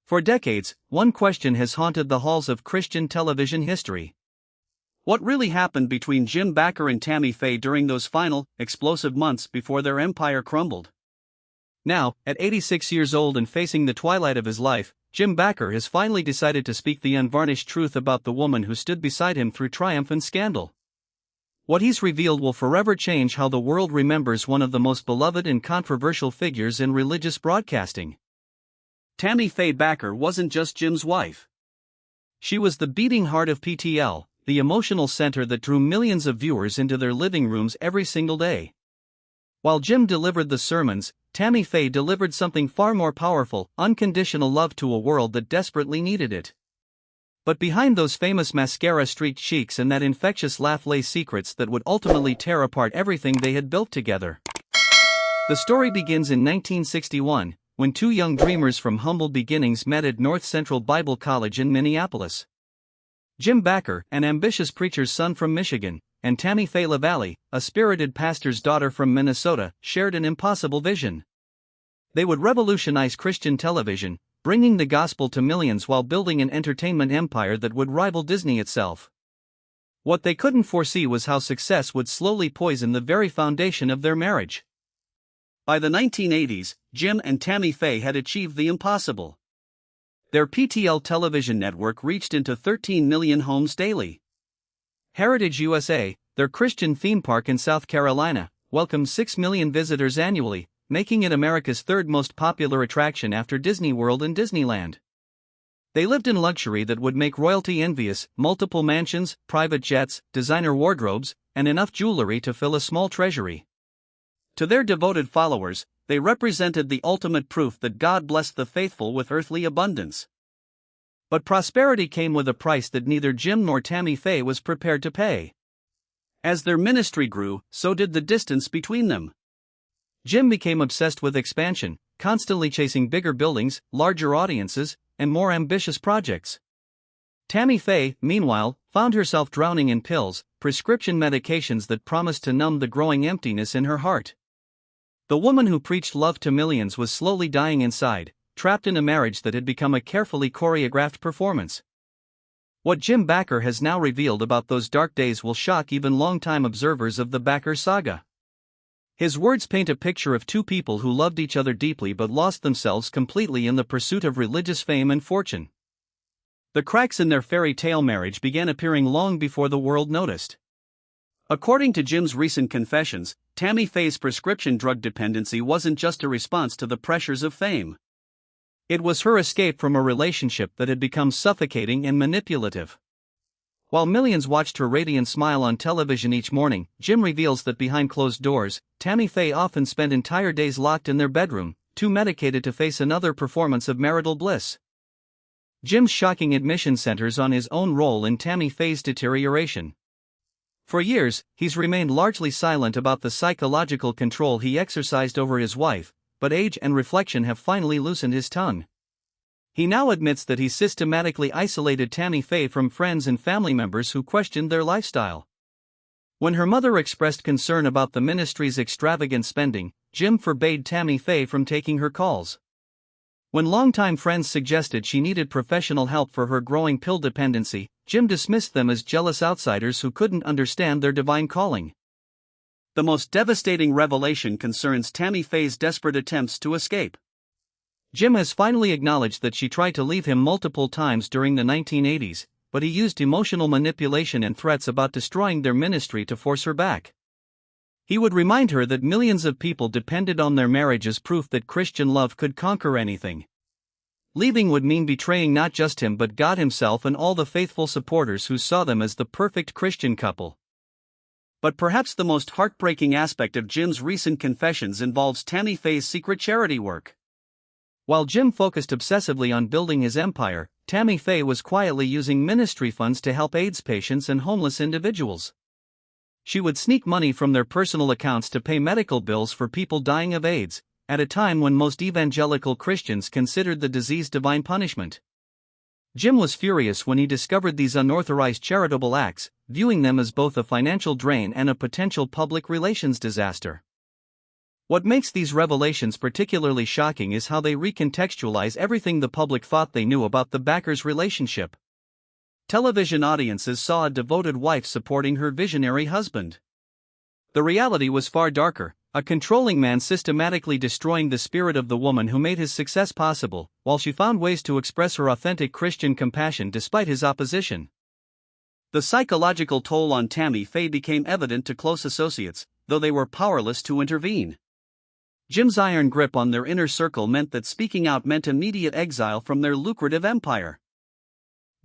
For decades, one question has haunted the halls of Christian television history. What really happened between Jim Bakker and Tammy Faye during those final, explosive months before their empire crumbled? Now, at 86 years old and facing the twilight of his life, Jim Bakker has finally decided to speak the unvarnished truth about the woman who stood beside him through triumph and scandal. What he's revealed will forever change how the world remembers one of the most beloved and controversial figures in religious broadcasting. Tammy Faye Bakker wasn't just Jim's wife. She was the beating heart of PTL, the emotional center that drew millions of viewers into their living rooms every single day. While Jim delivered the sermons, Tammy Faye delivered something far more powerful: unconditional love to a world that desperately needed it. But behind those famous mascara-streaked cheeks and that infectious laugh lay secrets that would ultimately tear apart everything they had built together. The story begins in 1961, when two young dreamers from humble beginnings met at North Central Bible College in Minneapolis. Jim Bakker, an ambitious preacher's son from Michigan, and Tammy Faye Bakker, a spirited pastor's daughter from Minnesota, shared an impossible vision. They would revolutionize Christian television, bringing the gospel to millions while building an entertainment empire that would rival Disney itself. What they couldn't foresee was how success would slowly poison the very foundation of their marriage. By the 1980s, Jim and Tammy Faye had achieved the impossible. Their PTL television network reached into 13 million homes daily. Heritage USA, their Christian theme park in South Carolina, welcomed 6 million visitors annually, making it America's third most popular attraction after Disney World and Disneyland. They lived in luxury that would make royalty envious: multiple mansions, private jets, designer wardrobes, and enough jewelry to fill a small treasury. To their devoted followers, they represented the ultimate proof that God blessed the faithful with earthly abundance. But prosperity came with a price that neither Jim nor Tammy Faye was prepared to pay. As their ministry grew, so did the distance between them. Jim became obsessed with expansion, constantly chasing bigger buildings, larger audiences, and more ambitious projects. Tammy Faye, meanwhile, found herself drowning in pills, prescription medications that promised to numb the growing emptiness in her heart. The woman who preached love to millions was slowly dying inside, trapped in a marriage that had become a carefully choreographed performance. What Jim Bakker has now revealed about those dark days will shock even longtime observers of the Bakker saga. His words paint a picture of two people who loved each other deeply but lost themselves completely in the pursuit of religious fame and fortune. The cracks in their fairy tale marriage began appearing long before the world noticed. According to Jim's recent confessions, Tammy Faye's prescription drug dependency wasn't just a response to the pressures of fame. It was her escape from a relationship that had become suffocating and manipulative. While millions watched her radiant smile on television each morning, Jim reveals that behind closed doors, Tammy Faye often spent entire days locked in their bedroom, too medicated to face another performance of marital bliss. Jim's shocking admission centers on his own role in Tammy Faye's deterioration. For years, he's remained largely silent about the psychological control he exercised over his wife, but age and reflection have finally loosened his tongue. He now admits that he systematically isolated Tammy Faye from friends and family members who questioned their lifestyle. When her mother expressed concern about the ministry's extravagant spending, Jim forbade Tammy Faye from taking her calls. When longtime friends suggested she needed professional help for her growing pill dependency, Jim dismissed them as jealous outsiders who couldn't understand their divine calling. The most devastating revelation concerns Tammy Faye's desperate attempts to escape. Jim has finally acknowledged that she tried to leave him multiple times during the 1980s, but he used emotional manipulation and threats about destroying their ministry to force her back. He would remind her that millions of people depended on their marriage as proof that Christian love could conquer anything. Leaving would mean betraying not just him but God himself and all the faithful supporters who saw them as the perfect Christian couple. But perhaps the most heartbreaking aspect of Jim's recent confessions involves Tammy Faye's secret charity work. While Jim focused obsessively on building his empire, Tammy Faye was quietly using ministry funds to help AIDS patients and homeless individuals. She would sneak money from their personal accounts to pay medical bills for people dying of AIDS, at a time when most evangelical Christians considered the disease divine punishment. Jim was furious when he discovered these unauthorized charitable acts, viewing them as both a financial drain and a potential public relations disaster. What makes these revelations particularly shocking is how they recontextualize everything the public thought they knew about the Bakkers' relationship. Television audiences saw a devoted wife supporting her visionary husband. The reality was far darker, a controlling man systematically destroying the spirit of the woman who made his success possible, while she found ways to express her authentic Christian compassion despite his opposition. The psychological toll on Tammy Faye became evident to close associates, though they were powerless to intervene. Jim's iron grip on their inner circle meant that speaking out meant immediate exile from their lucrative empire.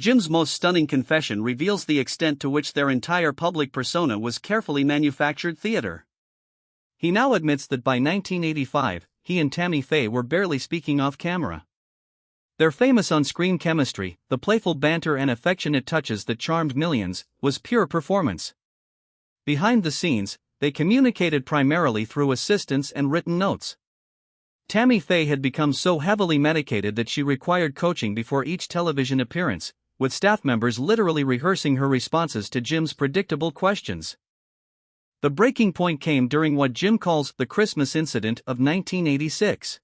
Jim's most stunning confession reveals the extent to which their entire public persona was carefully manufactured theater. He now admits that by 1985, he and Tammy Faye were barely speaking off camera. Their famous on-screen chemistry, the playful banter and affectionate touches that charmed millions, was pure performance. Behind the scenes, they communicated primarily through assistants and written notes. Tammy Faye had become so heavily medicated that she required coaching before each television appearance, with staff members literally rehearsing her responses to Jim's predictable questions. The breaking point came during what Jim calls the Christmas incident of 1986.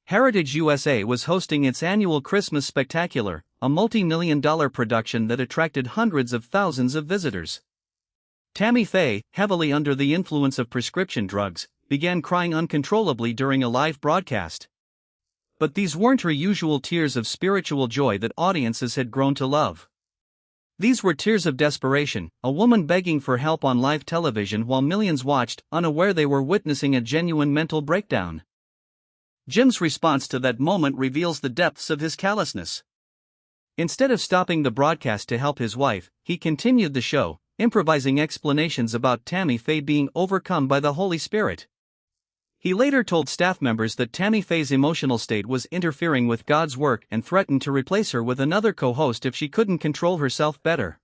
Heritage USA was hosting its annual Christmas Spectacular, a multi-million-dollar production that attracted hundreds of thousands of visitors. Tammy Faye, heavily under the influence of prescription drugs, began crying uncontrollably during a live broadcast. But these weren't her usual tears of spiritual joy that audiences had grown to love. These were tears of desperation, a woman begging for help on live television while millions watched, unaware they were witnessing a genuine mental breakdown. Jim's response to that moment reveals the depths of his callousness. Instead of stopping the broadcast to help his wife, he continued the show, improvising explanations about Tammy Faye being overcome by the Holy Spirit. He later told staff members that Tammy Faye's emotional state was interfering with God's work and threatened to replace her with another co-host if she couldn't control herself better.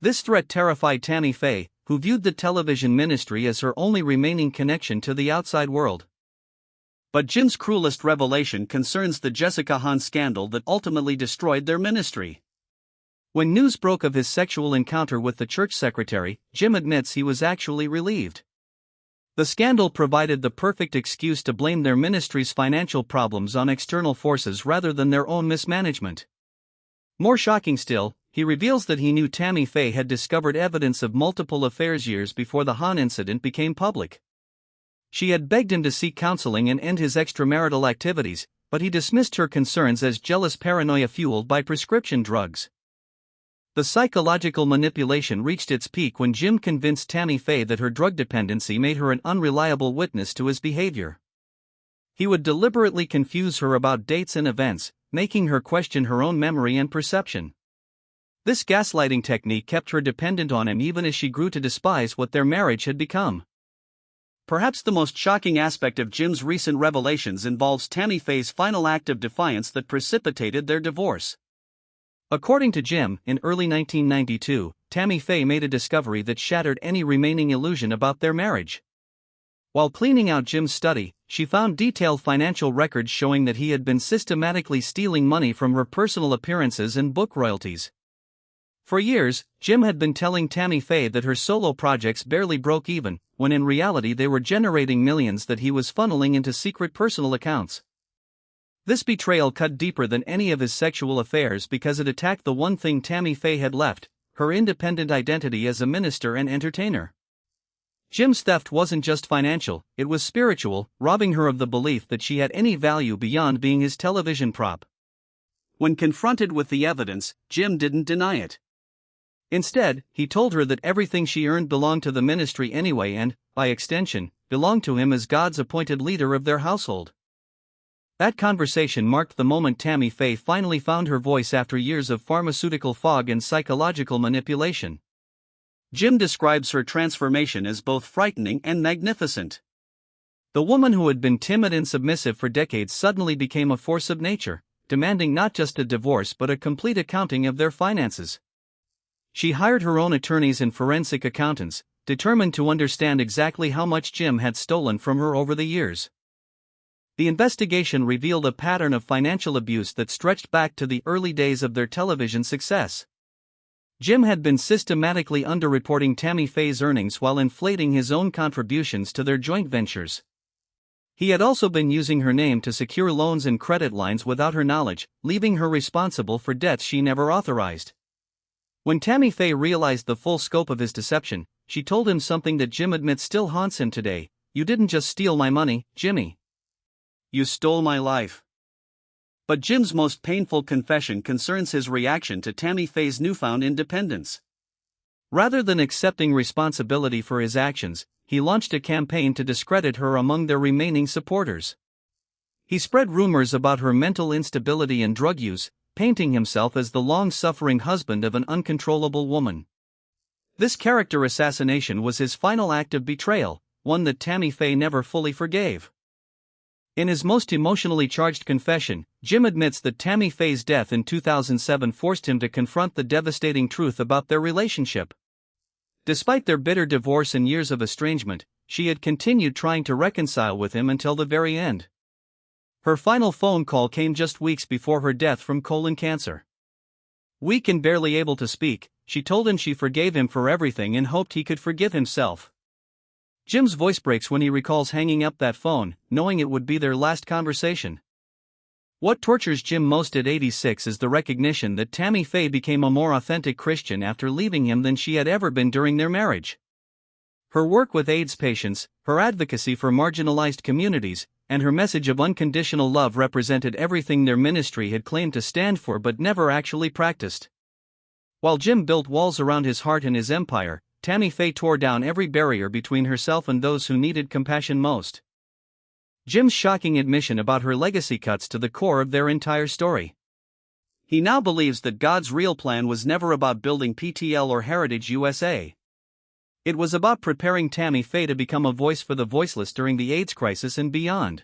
This threat terrified Tammy Faye, who viewed the television ministry as her only remaining connection to the outside world. But Jim's cruelest revelation concerns the Jessica Hahn scandal that ultimately destroyed their ministry. When news broke of his sexual encounter with the church secretary, Jim admits he was actually relieved. The scandal provided the perfect excuse to blame their ministry's financial problems on external forces rather than their own mismanagement. More shocking still, he reveals that he knew Tammy Faye had discovered evidence of multiple affairs years before the Hahn incident became public. She had begged him to seek counseling and end his extramarital activities, but he dismissed her concerns as jealous paranoia fueled by prescription drugs. The psychological manipulation reached its peak when Jim convinced Tammy Faye that her drug dependency made her an unreliable witness to his behavior. He would deliberately confuse her about dates and events, making her question her own memory and perception. This gaslighting technique kept her dependent on him even as she grew to despise what their marriage had become. Perhaps the most shocking aspect of Jim's recent revelations involves Tammy Faye's final act of defiance that precipitated their divorce. According to Jim, in early 1992, Tammy Faye made a discovery that shattered any remaining illusion about their marriage. While cleaning out Jim's study, she found detailed financial records showing that he had been systematically stealing money from her personal appearances and book royalties. For years, Jim had been telling Tammy Faye that her solo projects barely broke even, when in reality they were generating millions that he was funneling into secret personal accounts. This betrayal cut deeper than any of his sexual affairs because it attacked the one thing Tammy Faye had left, her independent identity as a minister and entertainer. Jim's theft wasn't just financial, it was spiritual, robbing her of the belief that she had any value beyond being his television prop. When confronted with the evidence, Jim didn't deny it. Instead, he told her that everything she earned belonged to the ministry anyway and, by extension, belonged to him as God's appointed leader of their household. That conversation marked the moment Tammy Faye finally found her voice after years of pharmaceutical fog and psychological manipulation. Jim describes her transformation as both frightening and magnificent. The woman who had been timid and submissive for decades suddenly became a force of nature, demanding not just a divorce but a complete accounting of their finances. She hired her own attorneys and forensic accountants, determined to understand exactly how much Jim had stolen from her over the years. The investigation revealed a pattern of financial abuse that stretched back to the early days of their television success. Jim had been systematically underreporting Tammy Faye's earnings while inflating his own contributions to their joint ventures. He had also been using her name to secure loans and credit lines without her knowledge, leaving her responsible for debts she never authorized. When Tammy Faye realized the full scope of his deception, she told him something that Jim admits still haunts him today: "You didn't just steal my money, Jimmy. You stole my life." But Jim's most painful confession concerns his reaction to Tammy Faye's newfound independence. Rather than accepting responsibility for his actions, he launched a campaign to discredit her among their remaining supporters. He spread rumors about her mental instability and drug use, painting himself as the long-suffering husband of an uncontrollable woman. This character assassination was his final act of betrayal, one that Tammy Faye never fully forgave. In his most emotionally charged confession, Jim admits that Tammy Faye's death in 2007 forced him to confront the devastating truth about their relationship. Despite their bitter divorce and years of estrangement, she had continued trying to reconcile with him until the very end. Her final phone call came just weeks before her death from colon cancer. Weak and barely able to speak, she told him she forgave him for everything and hoped he could forgive himself. Jim's voice breaks when he recalls hanging up that phone, knowing it would be their last conversation. What tortures Jim most at 86 is the recognition that Tammy Faye became a more authentic Christian after leaving him than she had ever been during their marriage. Her work with AIDS patients, her advocacy for marginalized communities, and her message of unconditional love represented everything their ministry had claimed to stand for but never actually practiced. While Jim built walls around his heart and his empire, Tammy Faye tore down every barrier between herself and those who needed compassion most. Jim's shocking admission about her legacy cuts to the core of their entire story. He now believes that God's real plan was never about building PTL or Heritage USA. It was about preparing Tammy Faye to become a voice for the voiceless during the AIDS crisis and beyond.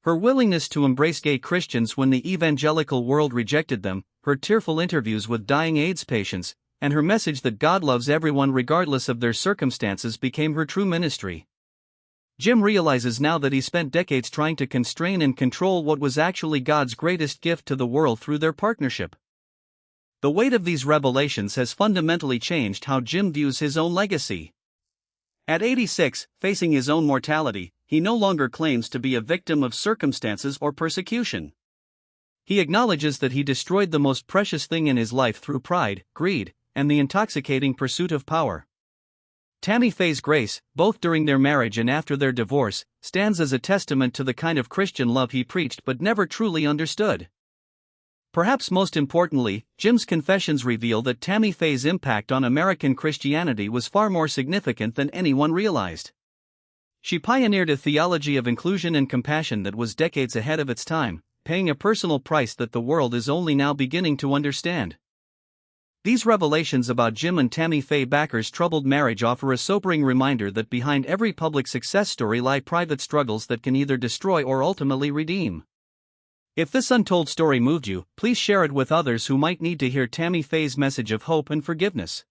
Her willingness to embrace gay Christians when the evangelical world rejected them, her tearful interviews with dying AIDS patients, and her message that God loves everyone regardless of their circumstances became her true ministry. Jim realizes now that he spent decades trying to constrain and control what was actually God's greatest gift to the world through their partnership. The weight of these revelations has fundamentally changed how Jim views his own legacy. At 86, facing his own mortality, he no longer claims to be a victim of circumstances or persecution. He acknowledges that he destroyed the most precious thing in his life through pride, greed, and the intoxicating pursuit of power. Tammy Faye's grace, both during their marriage and after their divorce, stands as a testament to the kind of Christian love he preached but never truly understood. Perhaps most importantly, Jim's confessions reveal that Tammy Faye's impact on American Christianity was far more significant than anyone realized. She pioneered a theology of inclusion and compassion that was decades ahead of its time, paying a personal price that the world is only now beginning to understand. These revelations about Jim and Tammy Faye Bakker's troubled marriage offer a sobering reminder that behind every public success story lie private struggles that can either destroy or ultimately redeem. If this untold story moved you, please share it with others who might need to hear Tammy Faye's message of hope and forgiveness.